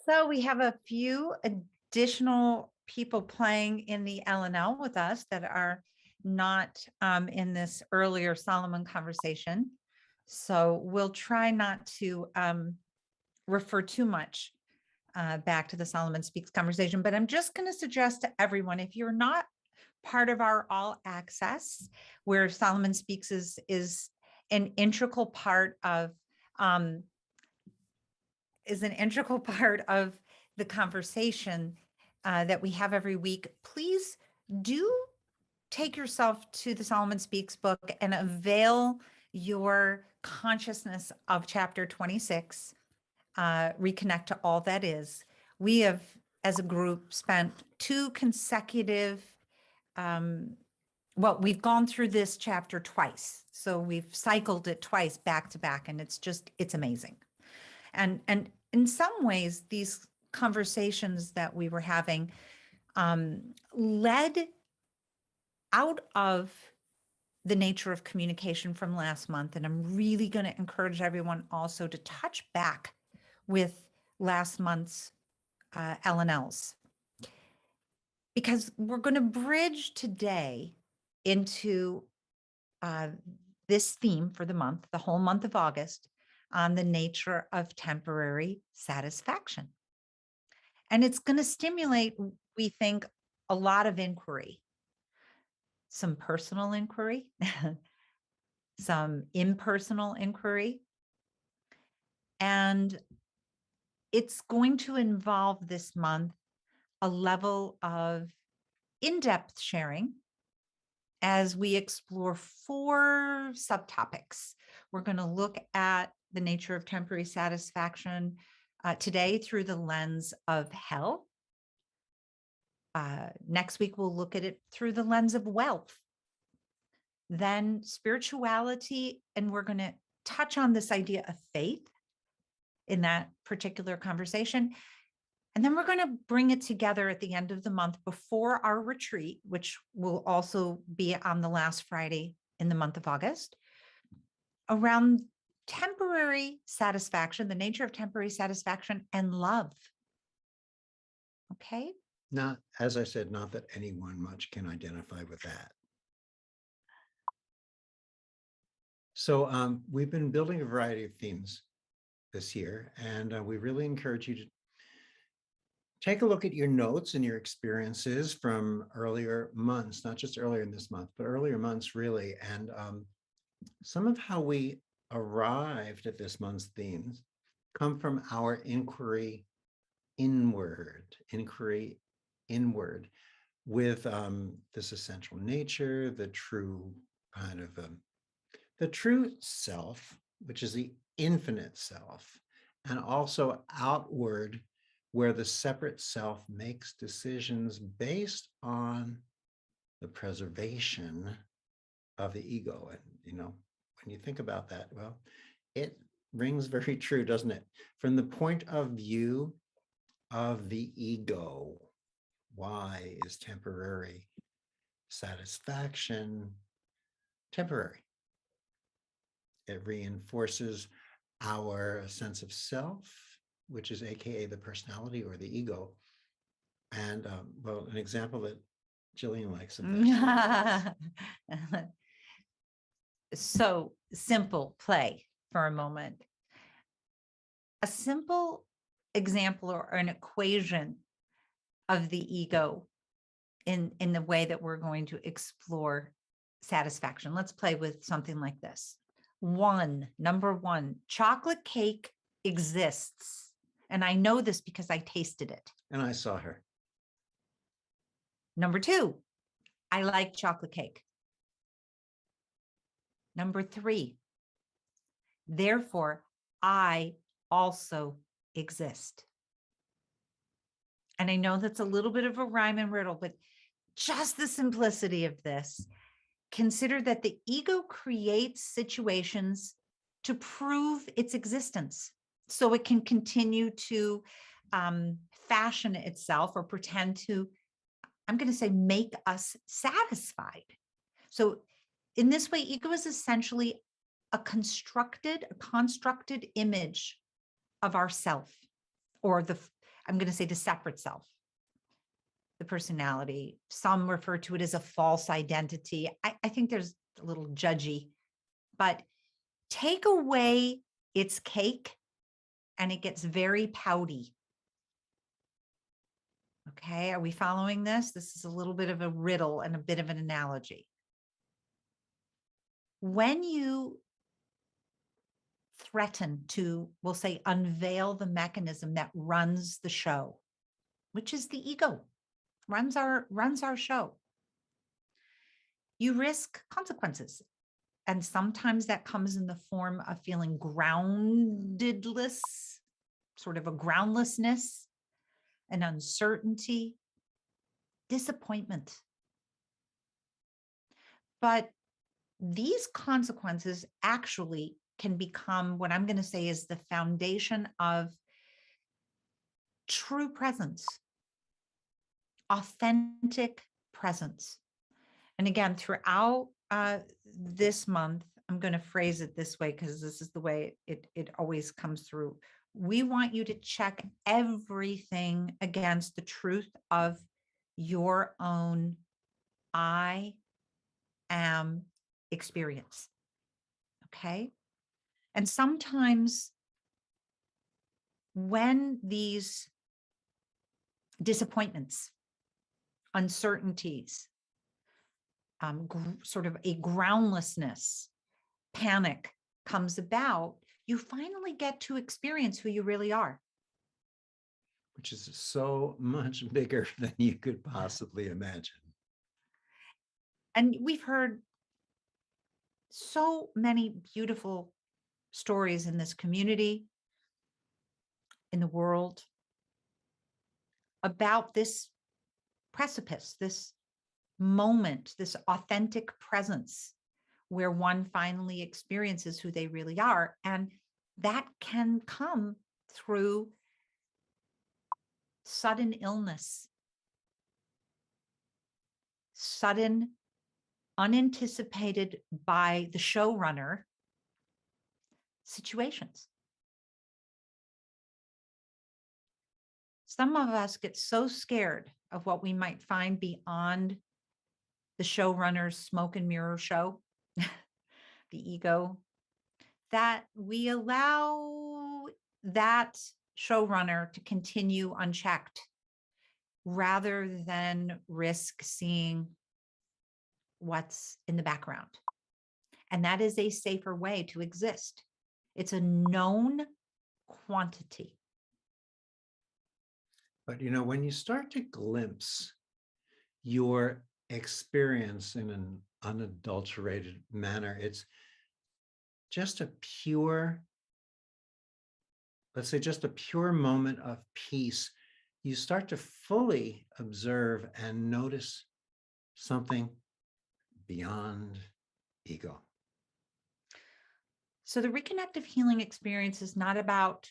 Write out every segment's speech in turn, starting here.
So we have a few additional people playing in the LNL with us that are not in this earlier Solomon conversation. So we'll try not to refer too much back to the Solomon Speaks conversation, but I'm just going to suggest to everyone, if you're not part of our all access, where Solomon Speaks is an integral part of the conversation that we have every week, please do take yourself to the Solomon Speaks book and avail your consciousness of chapter 26, Reconnect to All That Is. We have, as a group, spent 2 consecutive, we've gone through this chapter twice. So we've cycled it twice back to back, and it's amazing. And in some ways, these conversations that we were having led out of the nature of communication from last month. And I'm really going to encourage everyone also to touch back with last month's L&Ls, because we're going to bridge today into this theme for the month, the whole month of August, on the nature of temporary satisfaction. And it's going to stimulate, we think, a lot of inquiry, some personal inquiry, some impersonal inquiry. And it's going to involve this month a level of in-depth sharing as we explore 4 subtopics. We're going to look at the nature of temporary satisfaction today through the lens of hell. Next week, we'll look at it through the lens of wealth. Then spirituality, and we're going to touch on this idea of faith in that particular conversation. And then we're going to bring it together at the end of the month before our retreat, which will also be on the last Friday in the month of August, around temporary satisfaction, the nature of temporary satisfaction and love. Okay? Not, as I said, not that anyone much can identify with that. So we've been building a variety of themes this year, and we really encourage you to take a look at your notes and your experiences from earlier months, not just earlier in this month, but earlier months really. And some of how we arrived at this month's themes come from our inquiry inward with this essential nature, the true kind of the true self, which is the infinite self, and also outward, where the separate self makes decisions based on the preservation of the ego. And, when you think about that, well, it rings very true, doesn't it? From the point of view of the ego, why is temporary satisfaction temporary? It reinforces our sense of self, which is AKA the personality or the ego. And an example that Jillian likes of this. So simple play for a moment. A simple example or an equation of the ego in the way that we're going to explore satisfaction. Let's play with something like this. Number one, chocolate cake exists. And I know this because I tasted it. And I saw her. Number 2, I like chocolate cake. Number 3, therefore, I also exist. And I know that's a little bit of a rhyme and riddle, but just the simplicity of this. Consider that the ego creates situations to prove its existence so it can continue to fashion itself or pretend to, I'm going to say, make us satisfied. So in this way, ego is essentially a constructed image of ourself, or I'm going to say the separate self, the personality. Some refer to it as a false identity. I think there's a little judgy, but take away its cake and it gets very pouty. Okay, are we following this? This is a little bit of a riddle and a bit of an analogy. When you threaten to, we'll say, unveil the mechanism that runs the show, which is the ego, runs our show, you risk consequences. And sometimes that comes in the form of feeling groundedless, sort of a groundlessness, an uncertainty, disappointment. But these consequences actually can become what I'm going to say is the foundation of true presence, authentic presence. And again, throughout this month, I'm going to phrase it this way because this is the way it always comes through. We want you to check everything against the truth of your own I am experience. Okay. And sometimes when these disappointments, uncertainties, sort of a groundlessness, panic comes about, you finally get to experience who you really are. Which is so much bigger than you could possibly imagine. And we've heard so many beautiful stories in this community, in the world, about this precipice, this moment, this authentic presence where one finally experiences who they really are. And that can come through sudden illness, sudden, unanticipated by the showrunner situations. Some of us get so scared of what we might find beyond the showrunner's smoke and mirror show, the ego, that we allow that showrunner to continue unchecked rather than risk seeing what's in the background. And that is a safer way to exist. It's a known quantity. But when you start to glimpse your experience in an unadulterated manner, it's just a pure, let's say, just a pure moment of peace. You start to fully observe and notice something beyond ego. So the reconnective healing experience is not about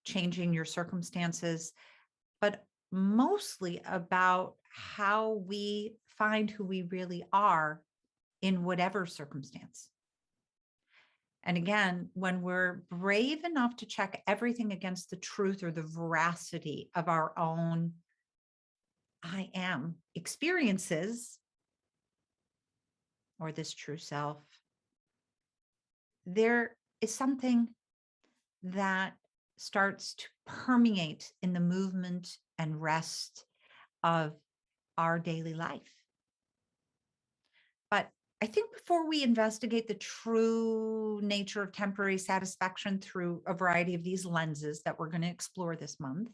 changing your circumstances, but mostly about how we find who we really are in whatever circumstance. And again, when we're brave enough to check everything against the truth or the veracity of our own I am experiences or this true self, there is something that starts to permeate in the movement and rest of our daily life. But I think before we investigate the true nature of temporary satisfaction through a variety of these lenses that we're going to explore this month,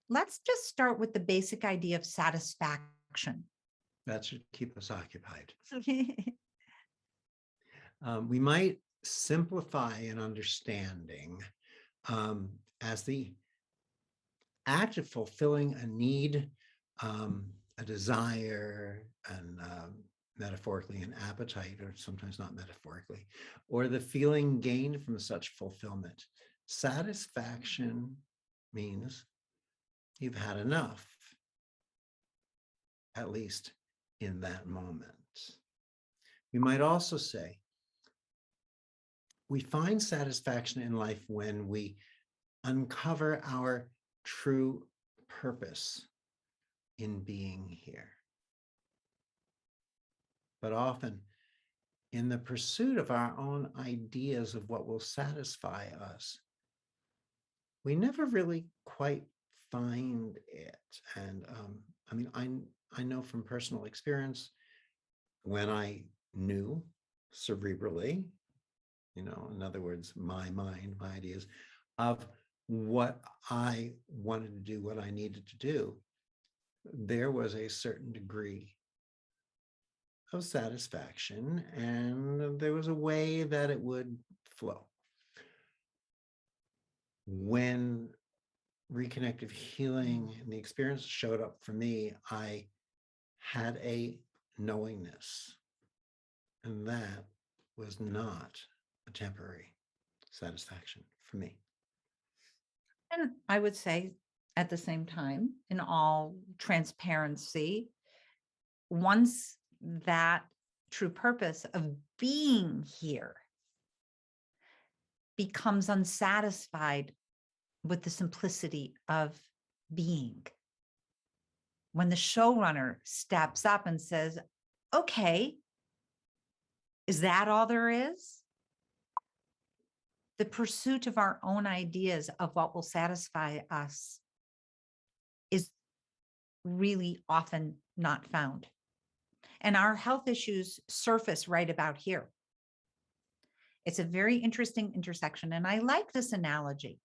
let's just start with the basic idea of satisfaction. That should keep us occupied. We might simplify an understanding as the act of fulfilling a need, a desire, and metaphorically an appetite, or sometimes not metaphorically, or the feeling gained from such fulfillment. Satisfaction means you've had enough, at least in that moment. We might also say we find satisfaction in life when we uncover our true purpose in being here. But often, in the pursuit of our own ideas of what will satisfy us, we never really quite find it. And I mean, I know from personal experience, when I knew cerebrally, in other words, my mind, my ideas of what I wanted to do, what I needed to do, there was a certain degree of satisfaction, and there was a way that it would flow. When reconnective healing and the experience showed up for me, I had a knowingness, and that was not a temporary satisfaction for me. And I would say at the same time, in all transparency, once that true purpose of being here becomes unsatisfied with the simplicity of being, when the showrunner steps up and says, okay, is that all there is? The pursuit of our own ideas of what will satisfy us is really often not found. And our health issues surface right about here. It's a very interesting intersection. And I like this analogy.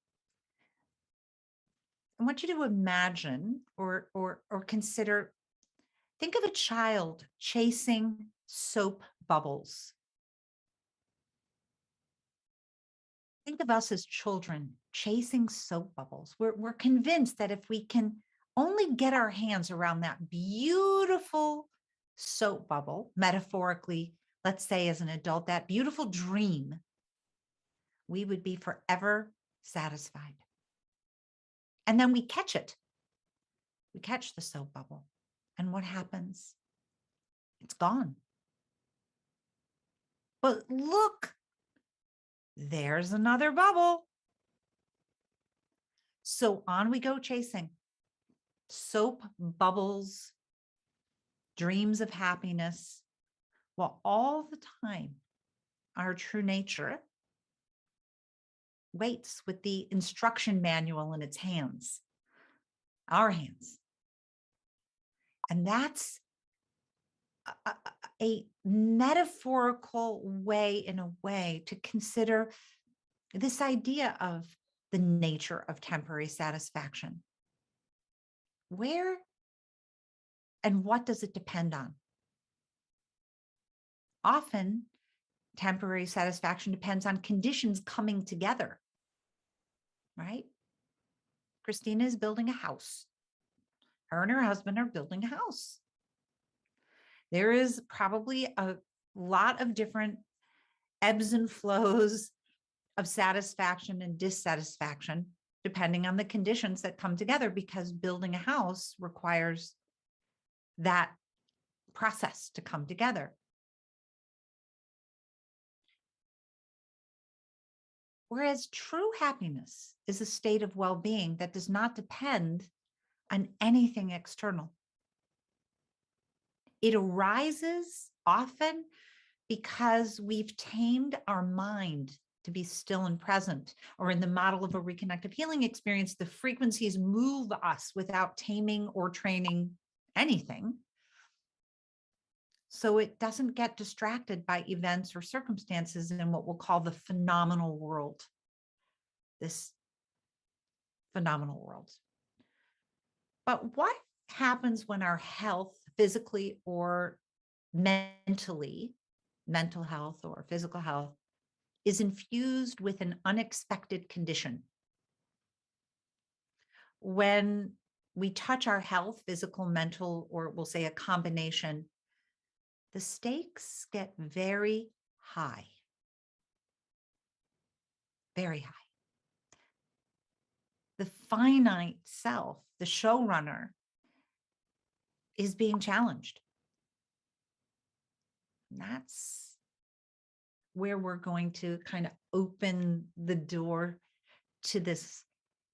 I want you to imagine or consider, think of a child chasing soap bubbles. Think of us as children chasing soap bubbles. We're convinced that if we can only get our hands around that beautiful soap bubble, metaphorically, let's say as an adult, that beautiful dream, we would be forever satisfied. And then we catch it. We catch the soap bubble. And what happens? It's gone. But look, there's another bubble. So on we go chasing soap bubbles, dreams of happiness, while all the time our true nature waits with the instruction manual in its hands, our hands. And that's a metaphorical way, in a way, to consider this idea of the nature of temporary satisfaction. Where and what does it depend on? Often, temporary satisfaction depends on conditions coming together, right? Christina is building a house. Her and her husband are building a house. There is probably a lot of different ebbs and flows of satisfaction and dissatisfaction, depending on the conditions that come together, because building a house requires that process to come together. Whereas true happiness is a state of well-being that does not depend on anything external. It arises often because we've tamed our mind to be still and present, or in the model of a reconnective healing experience, the frequencies move us without taming or training anything. So it doesn't get distracted by events or circumstances in what we'll call the phenomenal world, this phenomenal world. But what happens when our health, physically or mentally, mental health or physical health, is infused with an unexpected condition? When we touch our health, physical, mental, or we'll say a combination, the stakes get very high, very high. The finite self, the showrunner, is being challenged. And that's where we're going to kind of open the door to this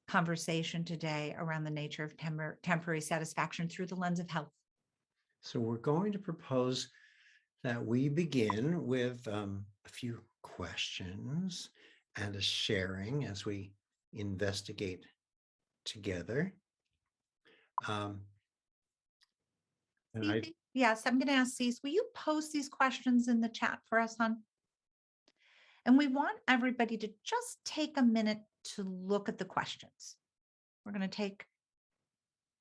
conversation today around the nature of temporary satisfaction through the lens of health. So we're going to propose that we begin with a few questions and a sharing as we investigate together. And I, Yes, I'm going to ask these. Will you post these questions in the chat for us, hon? And we want everybody to just take a minute to look at the questions. We're going to take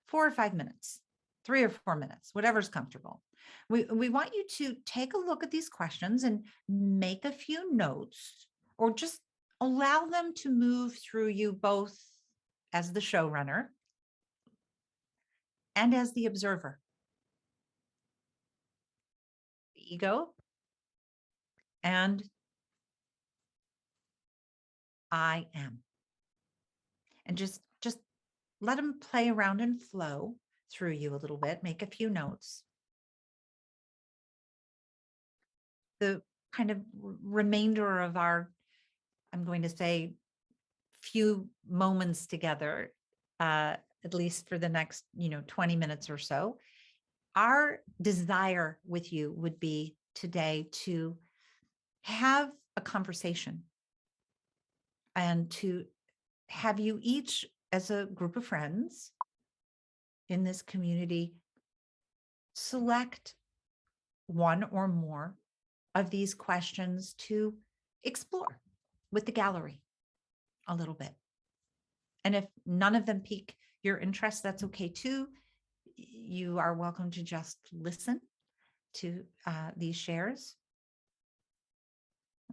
4 or 5 minutes, 3 or 4 minutes, whatever's comfortable. We want you to take a look at these questions and make a few notes, or just allow them to move through you both as the showrunner and as the observer. The ego and I am. And just let them play around and flow through you a little bit, make a few notes. The kind of remainder of our, I'm going to say, few moments together, at least for the next, 20 minutes or so, our desire with you would be today to have a conversation and to have you each, as a group of friends in this community, select one or more of these questions to explore with the gallery a little bit. And if none of them pique your interest, that's okay too. You are welcome to just listen to these shares.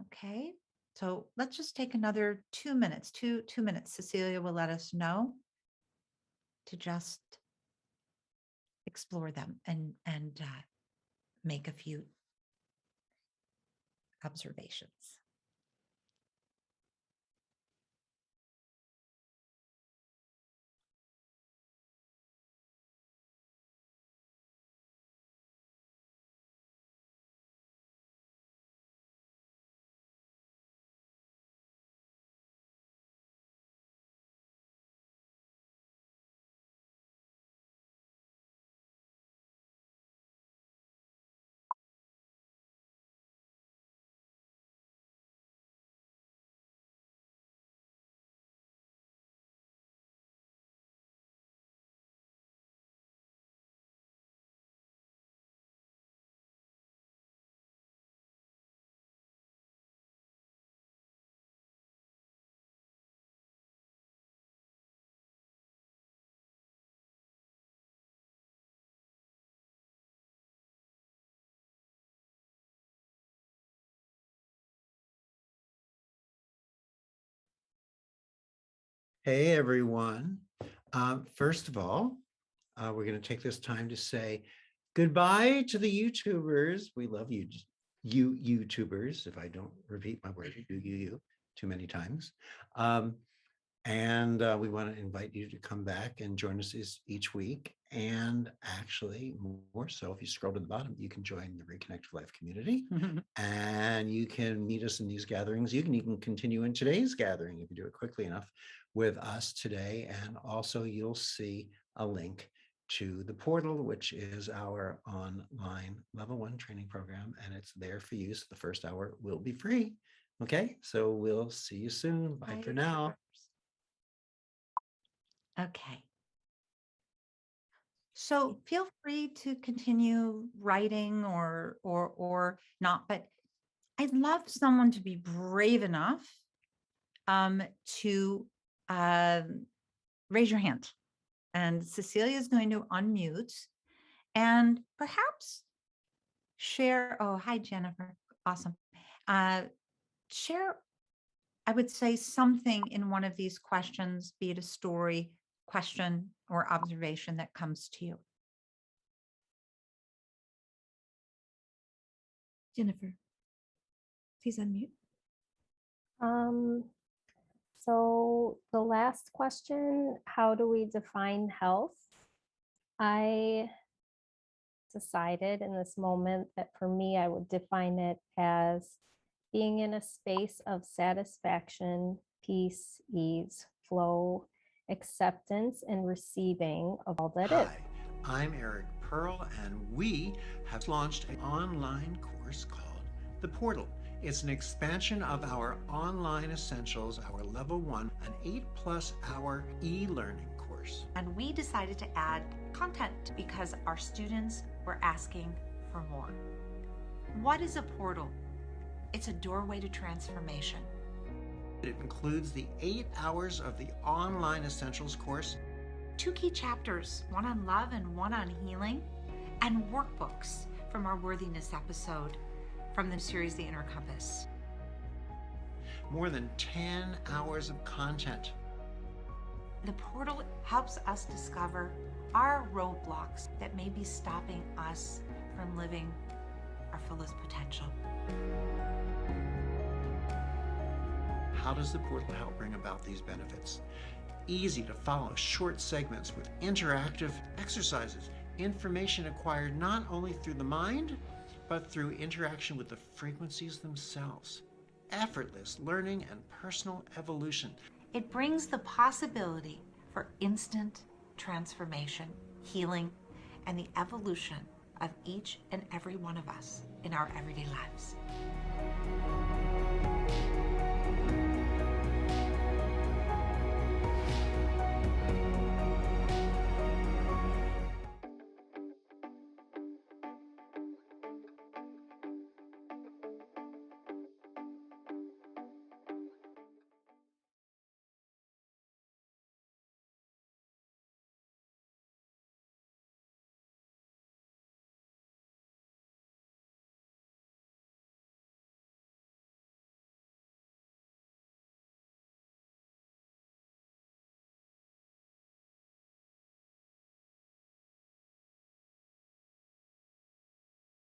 Okay, so let's just take another 2 minutes, two minutes. Cecilia will let us know to just explore them and make a few observations. hey, everyone. First of all, we're going to take this time to say goodbye to the YouTubers. We love you, YouTubers. If I don't repeat my word, you too many times. And we want to invite you to come back and join us each week. And actually, more so, if you scroll to the bottom, you can join the Reconnective Life community and you can meet us in these gatherings. You can even continue in today's gathering if you do it quickly enough with us today. And also, you'll see a link to the portal, which is our online level 1 training program. And it's there for you. So the first hour will be free. Okay, so we'll see you soon. Bye for now. Okay. So feel free to continue writing or not, but I'd love someone to be brave enough to raise your hand. And Cecilia is going to unmute and perhaps share. Oh, hi, Jennifer. Awesome. Share, I would say, something in one of these questions, be it a story, question, or observation that comes to you. Jennifer, please unmute. So the last question, how do we define health? I decided in this moment that for me, I would define it as being in a space of satisfaction, peace, ease, flow, acceptance, and receiving of all that is. Hi, I'm Eric Pearl, and we have launched an online course called The Portal. It's an expansion of our online essentials, our level 1, an 8+ hour e-learning course. And we decided to add content because our students were asking for more. What is a portal? It's a doorway to transformation. It includes the 8 hours of the online essentials course, 2 key chapters, one on love and one on healing, and workbooks from our worthiness episode from the series The Inner Compass. more than 10 hours of content. The portal helps us discover our roadblocks that may be stopping us from living our fullest potential. How does the portal help bring about these benefits? Easy to follow short segments with interactive exercises, information acquired not only through the mind, but through interaction with the frequencies themselves. Effortless learning and personal evolution. It brings the possibility for instant transformation, healing, and the evolution of each and every one of us in our everyday lives.